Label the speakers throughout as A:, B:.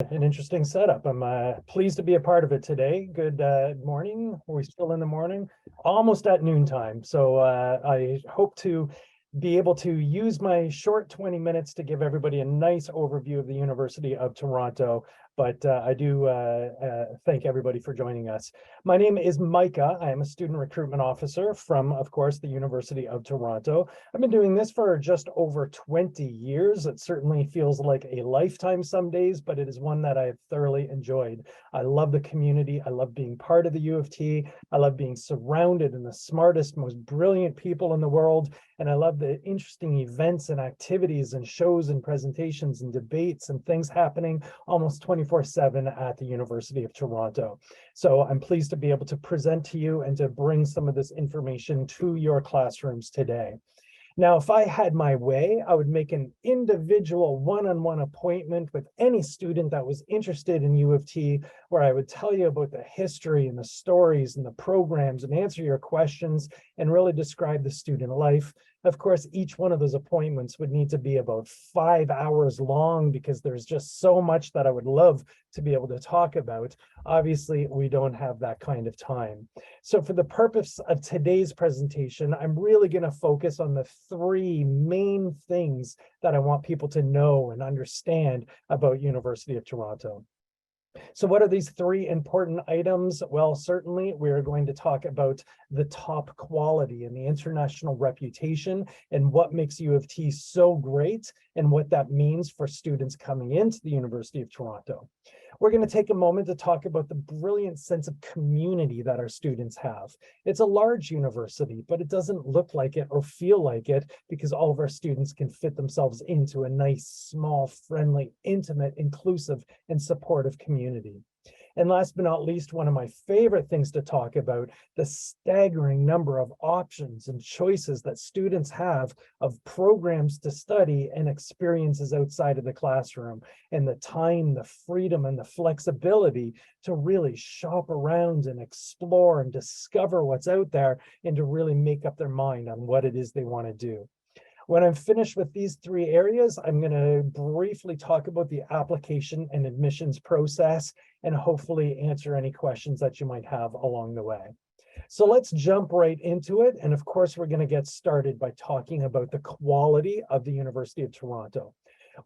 A: An interesting setup. I'm pleased to be a part of it today. Good morning. Are we still in the morning? Almost at noontime. So I hope to be able to use my short 20 minutes to give everybody a nice overview of the University of Toronto. But I do thank everybody for joining us. My name is Micah. I am a student recruitment officer from, of course, the University of Toronto. I've been doing this for just over 20 years. It certainly feels like a lifetime some days, but it is one that I have thoroughly enjoyed. I love the community. I love being part of the U of T. I love being surrounded in the smartest, most brilliant people in the world. And I love the interesting events and activities and shows and presentations and debates and things happening almost 24/7 at the University of Toronto. So I'm pleased to be able to present to you and to bring some of this information to your classrooms today. Now, if I had my way, I would make an individual one-on-one appointment with any student that was interested in U of T, where I would tell you about the history and the stories and the programs and answer your questions and really describe the student life. Of course, each one of those appointments would need to be about 5 hours long because there's just so much that I would love to be able to talk about. Obviously, we don't have that kind of time. So for the purpose of today's presentation, I'm really going to focus on the three main things that I want people to know and understand about University of Toronto. So what are these three important items? Well, certainly we're going to talk about the top quality and the international reputation and what makes U of T so great and what that means for students coming into the University of Toronto. We're going to take a moment to talk about the brilliant sense of community that our students have. It's a large university, but it doesn't look like it or feel like it because all of our students can fit themselves into a nice, small, friendly, intimate, inclusive, and supportive community. And last but not least, one of my favorite things to talk about, the staggering number of options and choices that students have of programs to study and experiences outside of the classroom, and the time, the freedom, and the flexibility to really shop around and explore and discover what's out there and to really make up their mind on what it is they want to do. When I'm finished with these three areas, I'm going to briefly talk about the application and admissions process and hopefully answer any questions that you might have along the way. So let's jump right into it. And of course, we're going to get started by talking about the quality of the University of Toronto.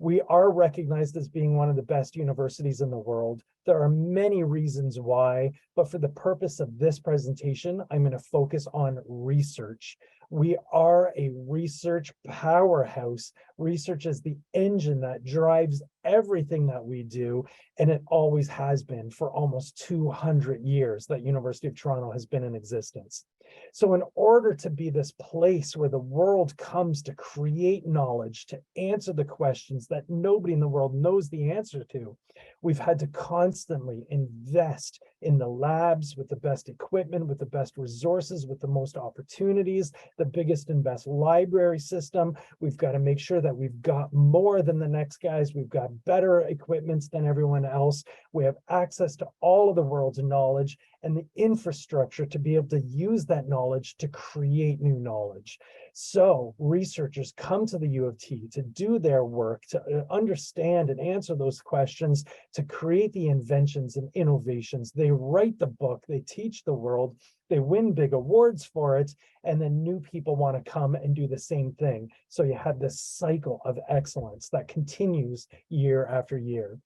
A: We are recognized as being one of the best universities in the world. There are many reasons why, but for the purpose of this presentation, I'm going to focus on research. We are a research powerhouse. Research is the engine that drives everything that we do, and it always has been for almost 200 years that University of Toronto has been in existence. So in order to be this place where the world comes to create knowledge, to answer the questions that nobody in the world knows the answer to, we've had to constantly invest in the labs with the best equipment, with the best resources, with the most opportunities, the biggest and best library system. We've got to make sure that we've got more than the next guys. We've got better equipment than everyone else. We have access to all of the world's knowledge and the infrastructure to be able to use that knowledge to create new knowledge. So researchers come to the U of T to do their work, to understand and answer those questions, to create the inventions and innovations. They write the book, they teach the world, they win big awards for it, and then new people want to come and do the same thing. So you have this cycle of excellence that continues year after year.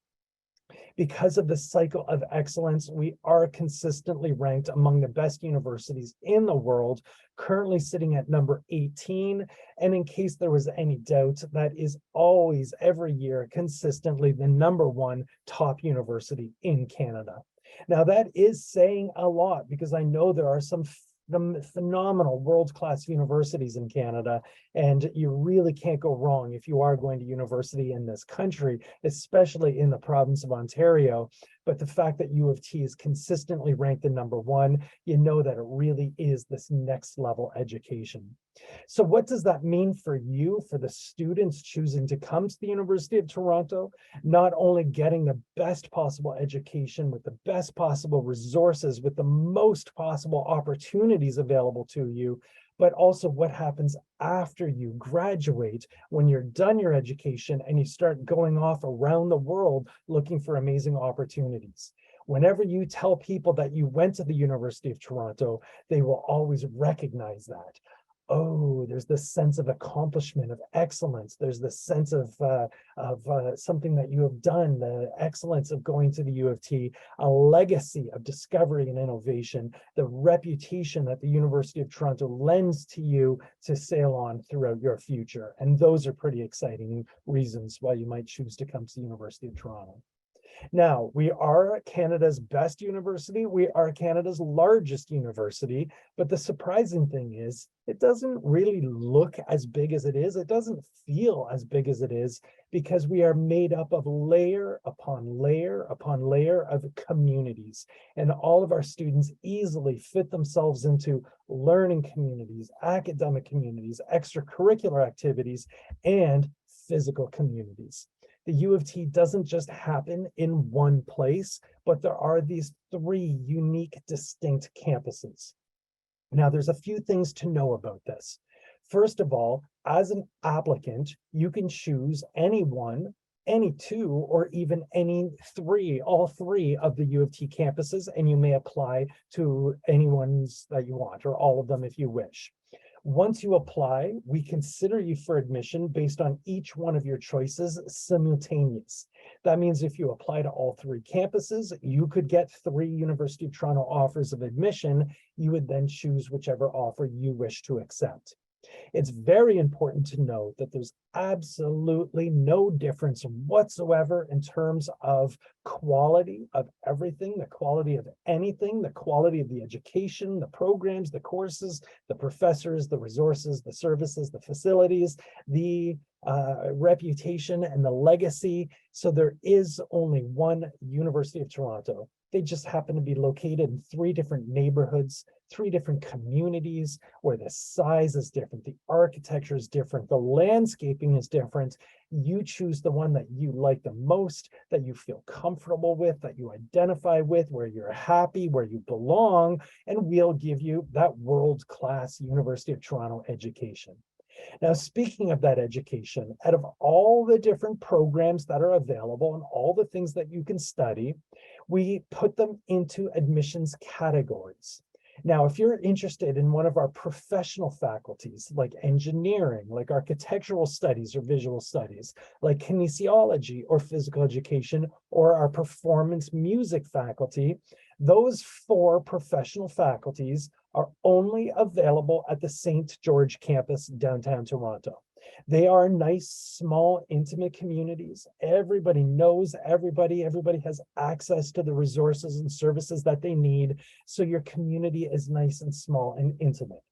A: Because of the cycle of excellence, we are consistently ranked among the best universities in the world, currently sitting at number 18. And in case there was any doubt, that is always, every year, consistently the number one top university in Canada. Now, that is saying a lot because I know there are some phenomenal world-class universities in Canada, and you really can't go wrong if you are going to university in this country, especially in the province of Ontario. But the fact that U of T is consistently ranked the number one, you know that it really is this next level education. So what does that mean for you, for the students choosing to come to the University of Toronto? Not only getting the best possible education with the best possible resources, with the most possible opportunities available to you, but also what happens after you graduate, when you're done your education and you start going off around the world looking for amazing opportunities. Whenever you tell people that you went to the University of Toronto, they will always recognize that. Oh, there's this sense of accomplishment, of excellence. There's this sense of something that you have done, the excellence of going to the U of T, a legacy of discovery and innovation, the reputation that the University of Toronto lends to you to sail on throughout your future. And those are pretty exciting reasons why you might choose to come to the University of Toronto. Now, we are Canada's best university. We are Canada's largest university. But the surprising thing is, it doesn't really look as big as it is. It doesn't feel as big as it is, because we are made up of layer upon layer upon layer of communities. And all of our students easily fit themselves into learning communities, academic communities, extracurricular activities, and physical communities. The U of T doesn't just happen in one place, but there are these 3 unique, distinct campuses. Now, there's a few things to know about this. First of all, as an applicant, you can choose any 1, any 2, or even any 3, all 3 of the U of T campuses, and you may apply to any ones that you want, or all of them if you wish. Once you apply, we consider you for admission based on each one of your choices simultaneous. That means if you apply to all 3 campuses, you could get 3 University of Toronto offers of admission. You would then choose whichever offer you wish to accept. It's very important to note that there's absolutely no difference whatsoever in terms of quality of everything, the quality of anything, the quality of the education, the programs, the courses, the professors, the resources, the services, the facilities, the reputation and the legacy. So there is only one University of Toronto. They just happen to be located in 3 different neighborhoods, 3 different communities, where the size is different, the architecture is different, the landscaping is different. You choose the one that you like the most, that you feel comfortable with, that you identify with, where you're happy, where you belong, and we'll give you that world-class University of Toronto education. Now, speaking of that education, out of all the different programs that are available and all the things that you can study, we put them into admissions categories. Now, if you're interested in one of our professional faculties, like engineering, like architectural studies or visual studies, like kinesiology or physical education, or our performance music faculty, those 4 professional faculties are only available at the St. George campus, downtown Toronto. They are nice, small, intimate communities. Everybody knows everybody. Everybody has access to the resources and services that they need. So your community is nice and small and intimate.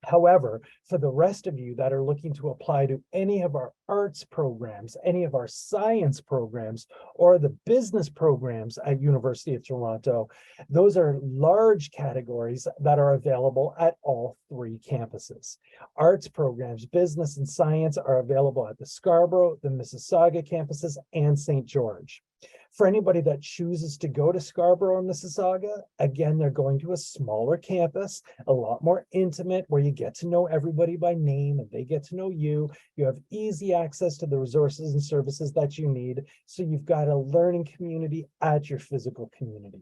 A: However, for the rest of you that are looking to apply to any of our arts programs, any of our science programs, or the business programs at University of Toronto, those are large categories that are available at all 3 campuses. Arts programs, business and science are available at the Scarborough, the Mississauga campuses, and St. George. For anybody that chooses to go to Scarborough or Mississauga, again, they're going to a smaller campus, a lot more intimate, where you get to know everybody by name and they get to know you. You have easy access to the resources and services that you need. So you've got a learning community at your physical community.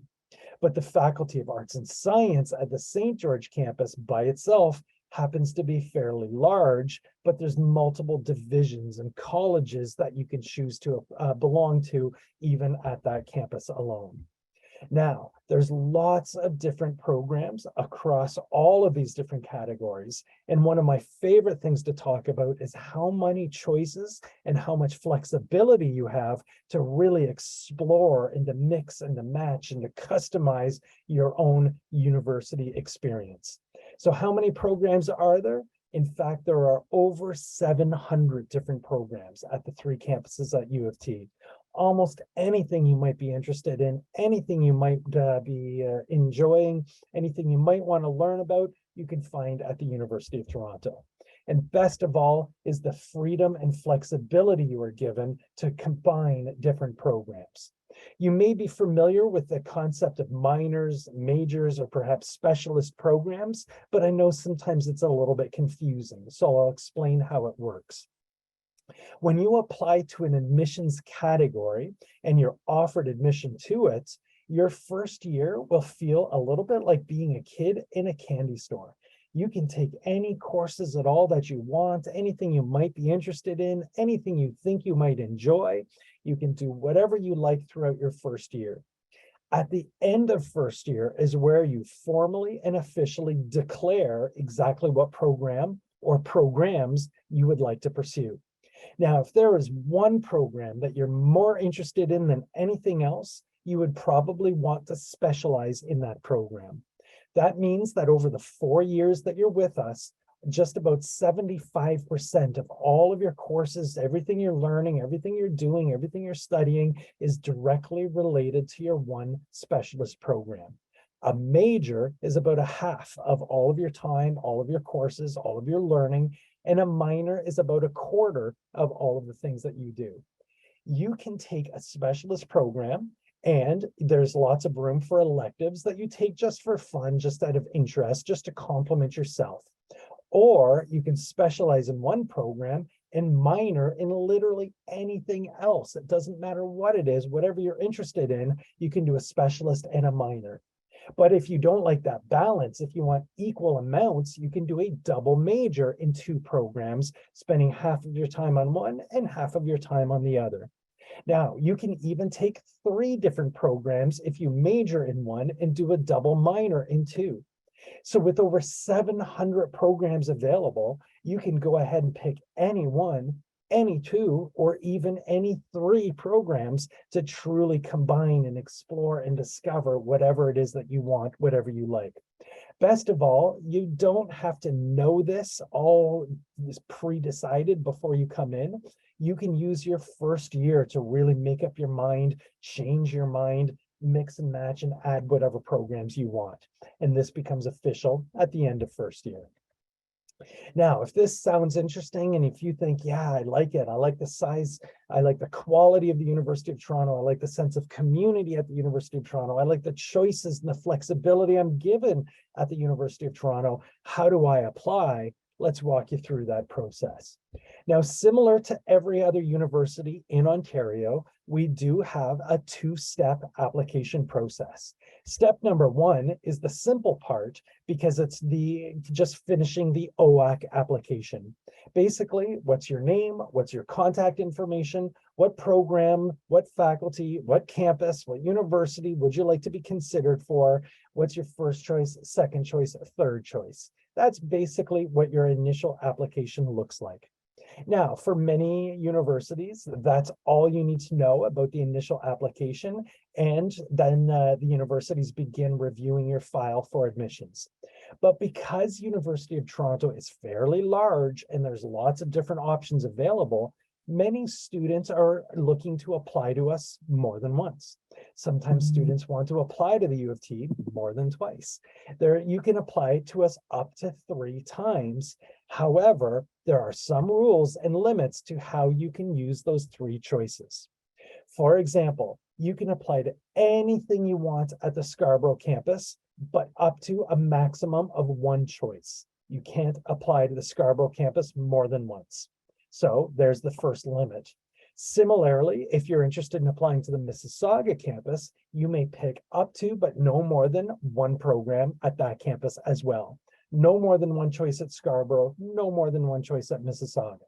A: But the Faculty of Arts and Science at the St. George campus by itself happens to be fairly large, but there's multiple divisions and colleges that you can choose to belong to even at that campus alone. Now, there's lots of different programs across all of these different categories. And one of my favorite things to talk about is how many choices and how much flexibility you have to really explore and to mix and to match and to customize your own university experience. So how many programs are there? In fact, there are over 700 different programs at the 3 campuses at U of T. Almost anything you might be interested in, anything you might be enjoying, anything you might want to learn about, you can find at the University of Toronto. And best of all is the freedom and flexibility you are given to combine different programs. You may be familiar with the concept of minors, majors, or perhaps specialist programs, but I know sometimes it's a little bit confusing, so I'll explain how it works. When you apply to an admissions category and you're offered admission to it, your first year will feel a little bit like being a kid in a candy store. You can take any courses at all that you want, anything you might be interested in, anything you think you might enjoy. You can do whatever you like throughout your first year. At the end of first year is where you formally and officially declare exactly what program or programs you would like to pursue. Now, if there is one program that you're more interested in than anything else, you would probably want to specialize in that program. That means that over the 4 years that you're with us, just about 75% of all of your courses, everything you're learning, everything you're doing, everything you're studying is directly related to your one specialist program. A major is about a half of all of your time, all of your courses, all of your learning, and a minor is about a quarter of all of the things that you do. You can take a specialist program, and there's lots of room for electives that you take just for fun, just out of interest, just to complement yourself. Or you can specialize in one program and minor in literally anything else. It doesn't matter what it is, whatever you're interested in, you can do a specialist and a minor. But if you don't like that balance, if you want equal amounts, you can do a double major in 2 programs, spending half of your time on one and half of your time on the other. Now, you can even take 3 different programs if you major in one and do a double minor in 2. So with over 700 programs available, you can go ahead and pick any one, any 2, or even any 3 programs to truly combine and explore and discover whatever it is that you want, whatever you like. Best of all, you don't have to know this all pre-decided before you come in. You can use your first year to really make up your mind, change your mind, mix and match and add whatever programs you want. And this becomes official at the end of first year. Now, if this sounds interesting and if you think, yeah, I like it, I like the size, I like the quality of the University of Toronto, I like the sense of community at the University of Toronto, I like the choices and the flexibility I'm given at the University of Toronto, how do I apply? Let's walk you through that process. Now, similar to every other university in Ontario, we do have a 2-step application process. Step number 1 is the simple part because it's just finishing the OAC application. Basically, what's your name? What's your contact information? What program, what faculty, what campus, what university would you like to be considered for? What's your first choice, second choice, third choice? That's basically what your initial application looks like. Now, for many universities, that's all you need to know about the initial application, and then the universities begin reviewing your file for admissions. But because University of Toronto is fairly large and there's lots of different options available, many students are looking to apply to us more than once. Sometimes students want to apply to the U of T more than twice. You can apply to us up to 3 times. However, there are some rules and limits to how you can use those 3 choices. For example, you can apply to anything you want at the Scarborough campus, but up to a maximum of 1 choice. You can't apply to the Scarborough campus more than once. So there's the first limit. Similarly, if you're interested in applying to the Mississauga campus, you may pick up to, but no more than 1 program at that campus as well. No more than 1 choice at Scarborough, no more than 1 choice at Mississauga.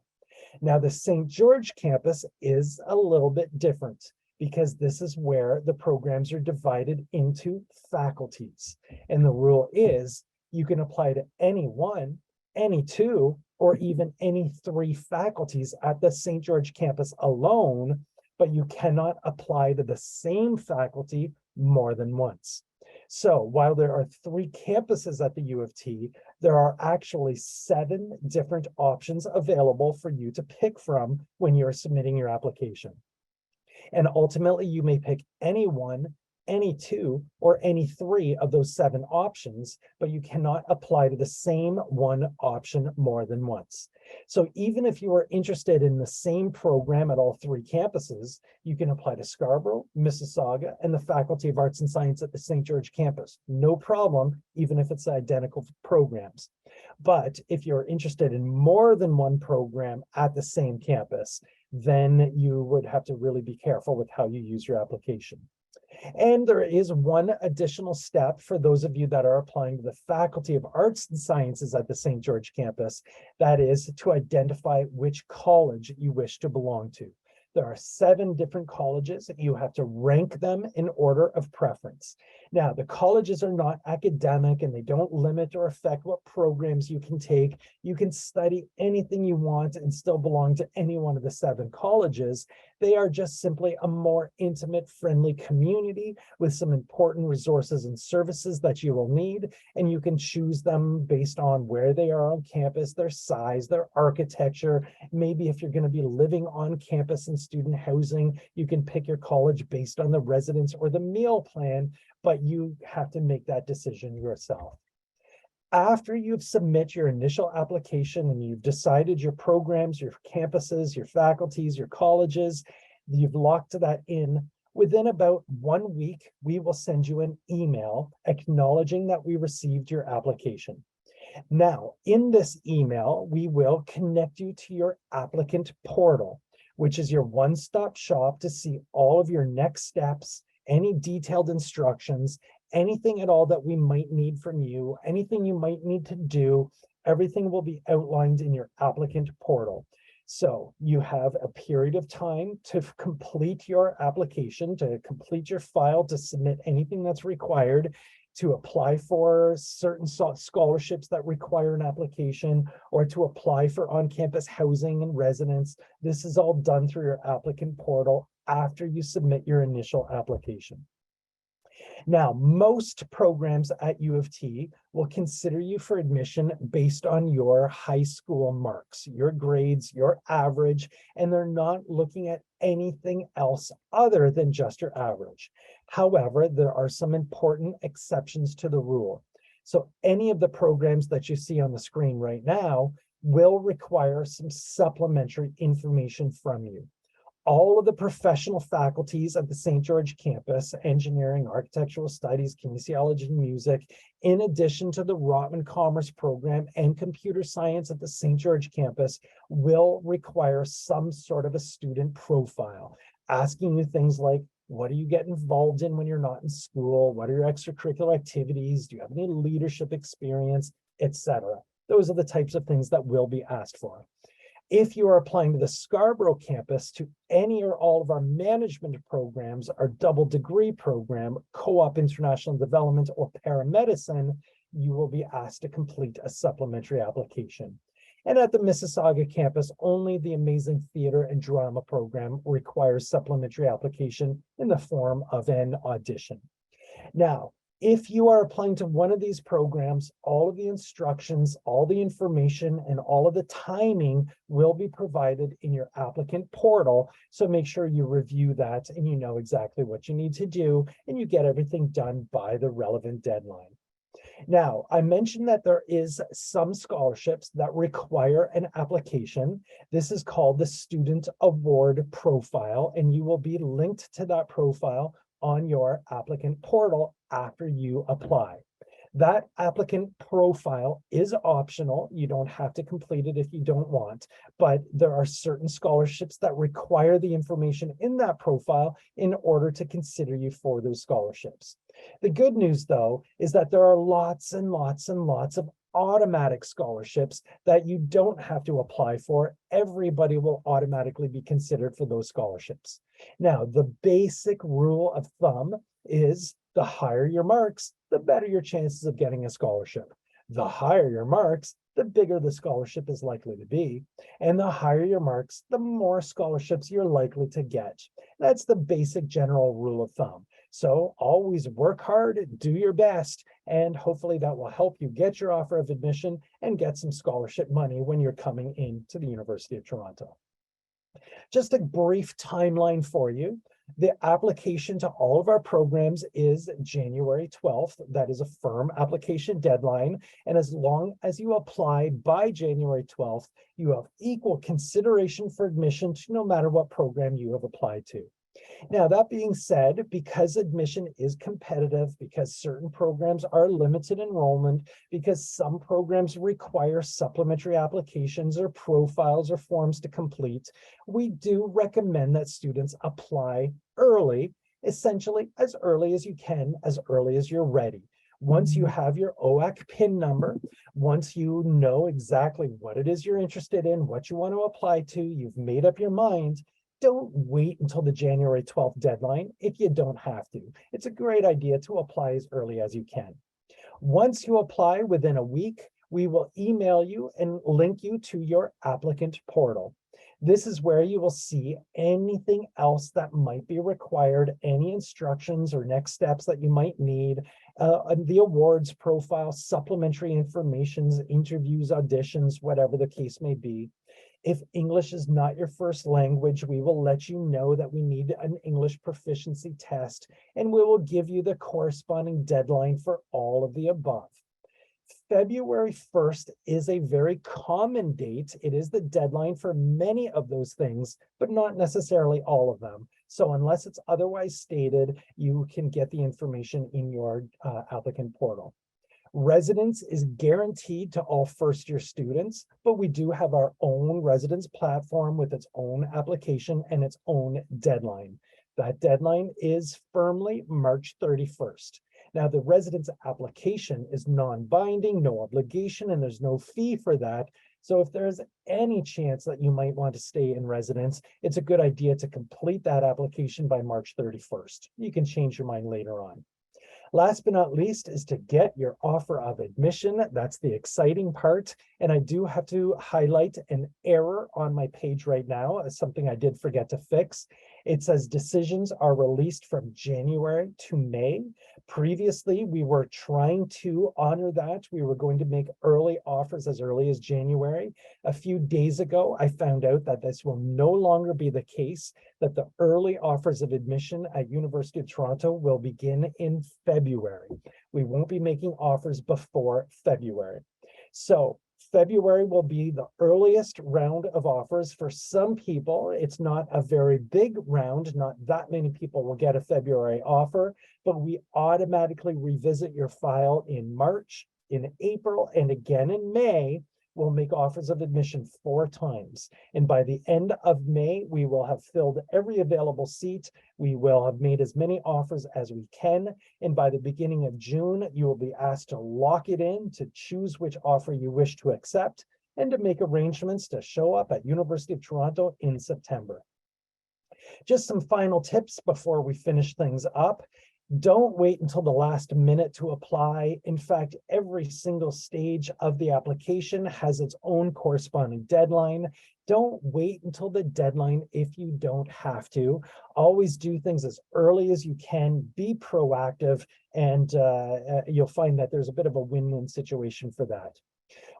A: Now, the St. George campus is a little bit different because this is where the programs are divided into faculties. And the rule is you can apply to any 1, any 2, or even any 3 faculties at the St. George campus alone, but you cannot apply to the same faculty more than once. So while there are 3 campuses at the U of T, there are actually 7 different options available for you to pick from when you're submitting your application. And ultimately, you may pick any 1, any two or any three of those 7 options, but you cannot apply to the same one option more than once. So even if you are interested in the same program at all 3 campuses, you can apply to Scarborough, Mississauga, and the Faculty of Arts and Science at the St. George campus. No problem, even if it's identical programs. But if you're interested in more than one program at the same campus, then you would have to really be careful with how you use your application. And there is one additional step for those of you that are applying to the Faculty of Arts and Sciences at the St. George campus. That is to identify which college you wish to belong to. There are 7 different colleges. You have to rank them in order of preference. Now, the colleges are not academic and they don't limit or affect what programs you can take. You can study anything you want and still belong to any one of the 7 colleges. They are just simply a more intimate, friendly community with some important resources and services that you will need. And you can choose them based on where they are on campus, their size, their architecture. Maybe if you're going to be living on campus in student housing, you can pick your college based on the residence or the meal plan, but you have to make that decision yourself. After you've submit your initial application and you've decided your programs, your campuses, your faculties, your colleges, you've locked that in, within about 1 week, we will send you an email acknowledging that we received your application. Now, in this email, we will connect you to your applicant portal, which is your one-stop shop to see all of your next steps, any detailed instructions, anything at all that we might need from you, anything you might need to do, everything will be outlined in your applicant portal. So you have a period of time to complete your application, to complete your file, to submit anything that's required, to apply for certain scholarships that require an application, or to apply for on-campus housing and residence. This is all done through your applicant portal after you submit your initial application. Now, most programs at U of T will consider you for admission based on your high school marks, your grades, your average, and they're not looking at anything else other than just your average. However, there are some important exceptions to the rule. So any of the programs that you see on the screen right now will require some supplementary information from you. All of the professional faculties at the St. George campus, engineering, architectural studies, kinesiology, and music, in addition to the Rotman Commerce program and computer science at the St. George campus, will require some sort of a student profile, asking you things like, what do you get involved in when you're not in school? What are your extracurricular activities? Do you have any leadership experience, etc.? Those are the types of things that will be asked for. If you are applying to the Scarborough campus, to any or all of our management programs, our double degree program, co-op international development, or paramedicine, you will be asked to complete a supplementary application. And at the Mississauga campus, only the amazing theater and drama program requires supplementary application in the form of an audition. Now, if you are applying to one of these programs, all of the instructions, all the information, and all of the timing will be provided in your applicant portal. So make sure you review that and you know exactly what you need to do and you get everything done by the relevant deadline. Now, I mentioned that there is some scholarships that require an application. This is called the Student Award Profile, and you will be linked to that profile on your applicant portal after you apply. That applicant profile is optional. You don't have to complete it if you don't want, but there are certain scholarships that require the information in that profile in order to consider you for those scholarships. The good news, though, is that there are lots and lots and lots of automatic scholarships that you don't have to apply for. Everybody will automatically be considered for those scholarships. Now, the basic rule of thumb is the higher your marks, the better your chances of getting a scholarship. The higher your marks, the bigger the scholarship is likely to be. And the higher your marks, the more scholarships you're likely to get. That's the basic general rule of thumb. So always work hard, do your best, and hopefully that will help you get your offer of admission and get some scholarship money when you're coming into the University of Toronto. Just a brief timeline for you. The application to all of our programs is January 12th. That is a firm application deadline. And as long as you apply by January 12th, you have equal consideration for admission to no matter what program you have applied to. Now, that being said, because admission is competitive, because certain programs are limited enrollment, because some programs require supplementary applications or profiles or forms to complete, we do recommend that students apply early, essentially as early as you can, as early as you're ready. Once you have your OAC PIN number, once you know exactly what it is you're interested in, what you want to apply to, you've made up your mind, don't wait until the January 12th deadline if you don't have to. It's a great idea to apply as early as you can. Once you apply within a week, we will email you and link you to your applicant portal. This is where you will see anything else that might be required, any instructions or next steps that you might need, the awards profile, supplementary informations, interviews, auditions, whatever the case may be. If English is not your first language, we will let you know that we need an English proficiency test, and we will give you the corresponding deadline for all of the above. February 1st is a very common date. It is the deadline for many of those things, but not necessarily all of them. So unless it's otherwise stated, you can get the information in your applicant portal. Residence is guaranteed to all first-year students, but we do have our own residence platform with its own application and its own deadline. That deadline is firmly March 31st. Now, the residence application is non-binding, no obligation, and there's no fee for that. So if there's any chance that you might want to stay in residence, it's a good idea to complete that application by March 31st. You can change your mind later on. Last but not least is to get your offer of admission. That's the exciting part. And I do have to highlight an error on my page right now, something I did forget to fix. It says decisions are released from January to May. Previously, we were trying to honor that. We were going to make early offers as early as January. A few days ago, I found out that this will no longer be the case, that the early offers of admission at University of Toronto will begin in February. We won't be making offers before February. So February will be the earliest round of offers. For some people, it's not a very big round. Not that many people will get a February offer, but we automatically revisit your file in March, in April, and again in May. We'll make offers of admission 4 times. And by the end of May, we will have filled every available seat. We will have made as many offers as we can. And by the beginning of June, you will be asked to lock it in, to choose which offer you wish to accept, and to make arrangements to show up at University of Toronto in September. Just some final tips before we finish things up. Don't wait until the last minute to apply. In fact, every single stage of the application has its own corresponding deadline. Don't wait until the deadline if you don't have to. Always do things as early as you can. Be proactive, and you'll find that there's a bit of a win-win situation for that.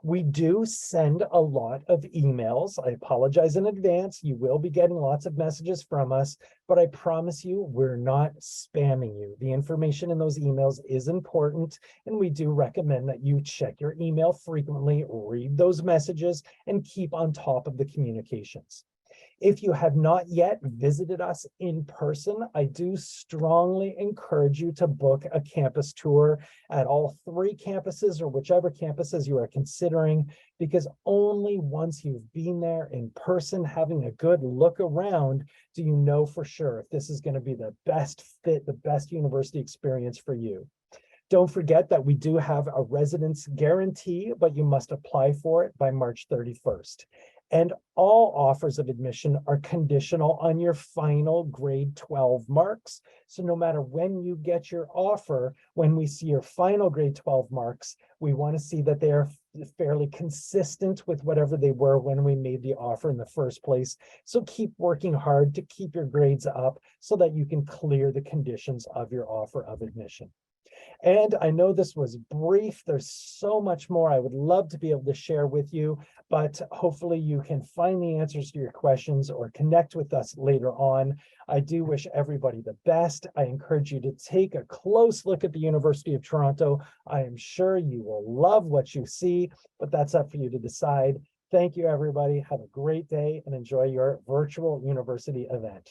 A: We do send a lot of emails. I apologize in advance. You will be getting lots of messages from us, but I promise you, we're not spamming you. The information in those emails is important, and we do recommend that you check your email frequently, read those messages, and keep on top of the communications. If you have not yet visited us in person, I do strongly encourage you to book a campus tour at all 3 campuses or whichever campuses you are considering, because only once you've been there in person, having a good look around, do you know for sure if this is going to be the best fit, the best university experience for you. Don't forget that we do have a residence guarantee, but you must apply for it by March 31st. And all offers of admission are conditional on your final grade 12 marks. So no matter when you get your offer, when we see your final grade 12 marks, we want to see that they're fairly consistent with whatever they were when we made the offer in the first place. So keep working hard to keep your grades up so that you can clear the conditions of your offer of admission. And I know this was brief. There's so much more I would love to be able to share with you, but hopefully you can find the answers to your questions or connect with us later on. I do wish everybody the best. I encourage you to take a close look at the University of Toronto. I am sure you will love what you see, but that's up for you to decide. Thank you, everybody. Have a great day and enjoy your virtual university event.